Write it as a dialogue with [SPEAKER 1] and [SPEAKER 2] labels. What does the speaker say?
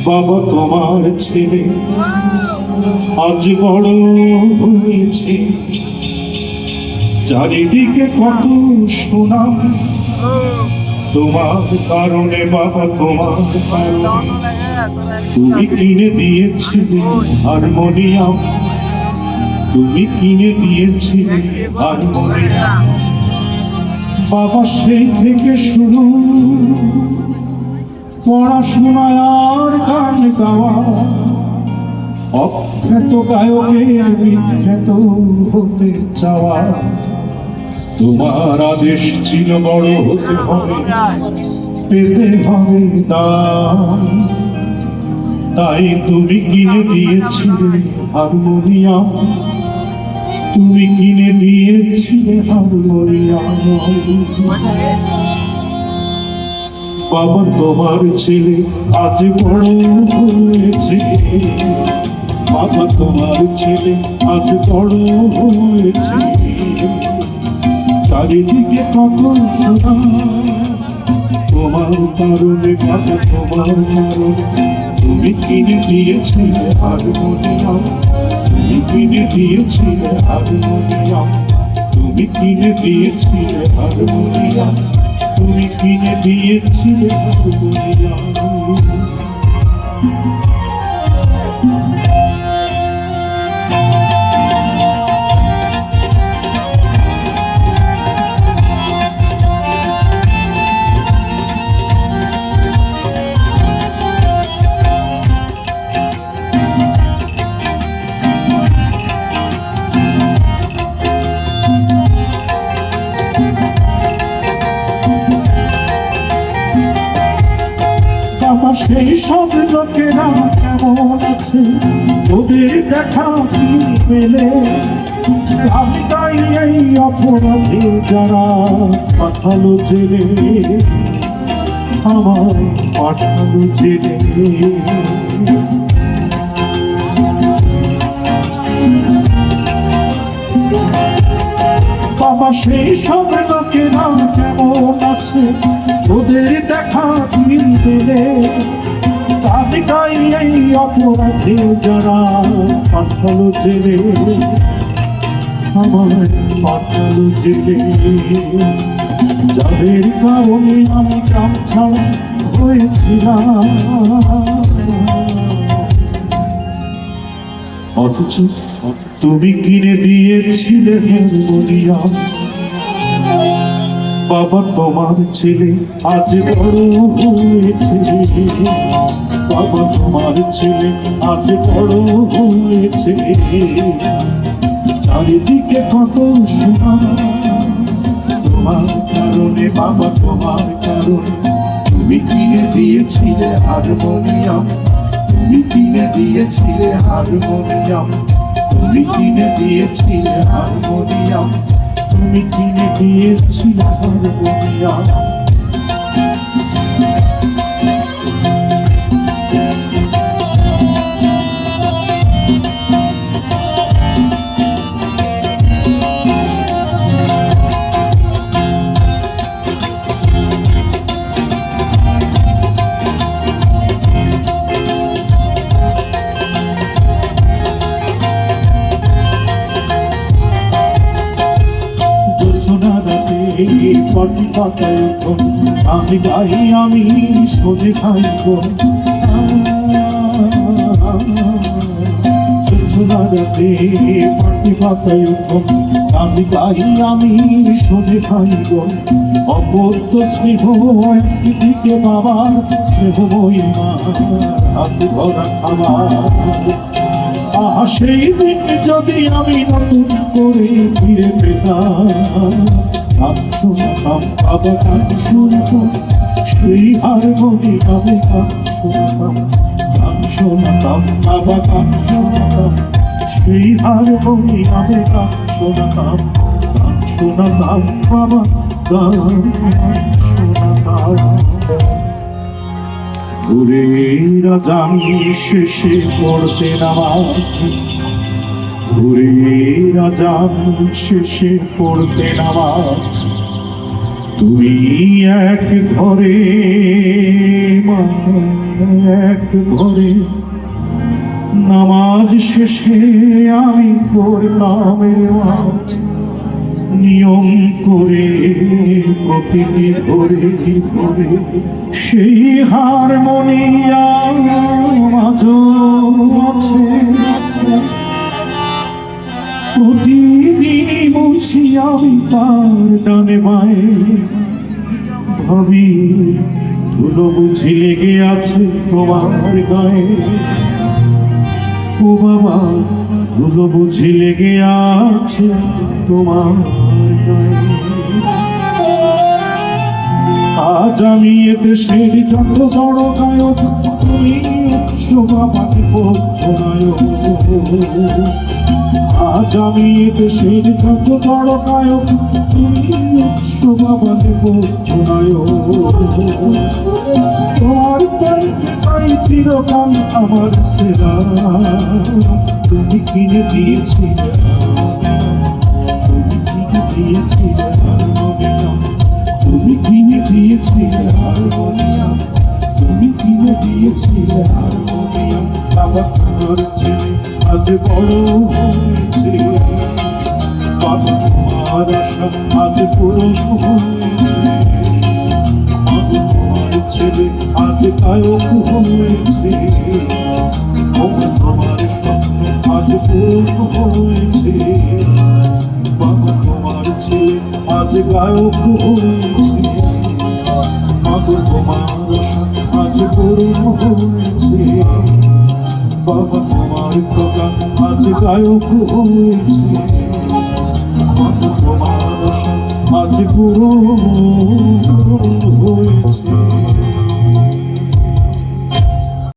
[SPEAKER 1] বাবা তোমার ছেলে আজ বড় হয়েছে, চারিদিকে কত সুনাম তোমার কারণে বাবা, তোমার কারণে। তুমি কিনে দিয়েছিলে হারমোনিয়াম, তুমি কিনে দিয়েছিলে হারমোনিয়াম। বাবা সেই থেকে শুরু পড়াশোনায় আর গান গাওয়া, অখ্যাত গায়কের বিখ্যাত হতে চাওয়া। তোমার আদেশ ছিল বড় হতে হবে, পেতে হবে দাম, তাই তুমি কিনে দিয়েছিলে হারমোনিয়াম, তুমি কিনে দিয়েছিলে হারমোনিয়াম। বাবা তোমার ছেলে আজ বড় হয়েছে, বাবা তোমার ছেলে আজ বড় হয়েছে, চারিদিকে কত শোনা তোমার কারণে বাবা, তোমার কারণে। তুমি কিনে দিয়েছিলে হারমোনিয়াম, তুমি কিনে দিয়েছিলে হারমোনিয়াম, তুমি কিনে দিয়েছিলে হারমোনিয়াম, তুমি কিনে দিয়েছিলে হারমোনিয়াম। সেই সব লোকেরা কেমন আছে, ওদের দেখা কি পেলে? আমি তাই এই অপরাধে যারা পাঠালো জেলে, আমায় পাঠালো জেলে। বাবা সেই সব লোকেরা কেমন আছে, ওদের দেখা কি পেলে? আমি তাই এই অপরাধে যারা পাঠালো জেলে, আমায় পাঠালো জেলে। যাদের কারণে আমি কাম ছাড়া হয়েছিলাম, অথচ তুমি কিনে দিয়েছিলে হারমোনিয়াম। বাবা তোমার ছেলে আজ বড় হয়েছে, বাবা তোমার ছেলে আজ বড় হয়েছে, চারিদিকে কত শোনা তোমার কারণে বাবা, তোমার কারণে। তুমি কিনে দিয়েছিলে হারমোনিয়াম, তুমি কিনে দিয়েছিলে হারমোনিয়াম, তুমি কিনে দিয়েছিলে হারমোনিয়াম, তুমি কিনে দিয়েছিলে হারমোনিয়াম। পাটি পাতায় আমি গাই, আমি শোনে খাই গো। রাতে পাটি পাতায় আমি গাই, আমি শোনে খাই গো। অপদ্য স্নেহ একদিকে বাবার স্নেহময়ী মা, হাত ভরা খাবার। আহা সেই দিন যদি আমি নতুন করে ফিরে পেতাম, গান শুনতাম বাবা, গান শুনতাম সেই হারমোনিয়ামে, গান শুনতাম, গান শুনতাম বাবা, গান শুনতাম সেই হারমোনিয়ামে, গান শুনতাম, গান শুনতাম বাবা, গান শুনতাম। ঘুরে রাজান শেষে পড়তে নামাজ, ঘুরে রাজান শেষে পড়তে নামাজ। তুমি এক ঘরে এক ঘরে নামাজ শেষে আমি করতাম রেওয়াজ নিয়ম করে প্রতিটি ভোরে ভোরে সেই হারমোনিয়াম আজও আছে প্রতিদিনই বুঝি আমি তার ডানে বায়ে ভাবি ধুলো বুঝি লেগে আছে তোমার গায়ে ও বাবা ধুলো বুঝি লেগে আছে তোমার গায়ে আজ আমি এদেশের যত বড় গায়ক তুমি উৎসব আমাকে নায়ক আজ আমি এদেশের যত বড় গায়ক তুমি উৎসব আমাকে নায়ক তোমার তাই চিরকাল আমার সেরা তুমি কিনে দিয়েছিলে তুমি কিনে দিয়েছিলে হারমোনিয়াম তুমি কিনে দিয়েছিলে হারমোনিয়াম তুমি কিনে দিয়েছিলে হারমোনিয়াম আমার তোমার ছেলে আজ বড় হয়েছে বাবা তোমার আশা আজ পূরণ হয়েছে ছেলে আজ গায়ক হয়েছে তোমার স্বপ্ন আজ পূরণ হয়েছে বাবা তোমার ছেলে আজ গায়ক হয়েছে মাগো তোমার আশা আজ পূরণ হয়েছে বাবা তোমার খোকা আজ গায়ক হয়েছে মাগো তোমার আশা আজ পূরণ হয়েছে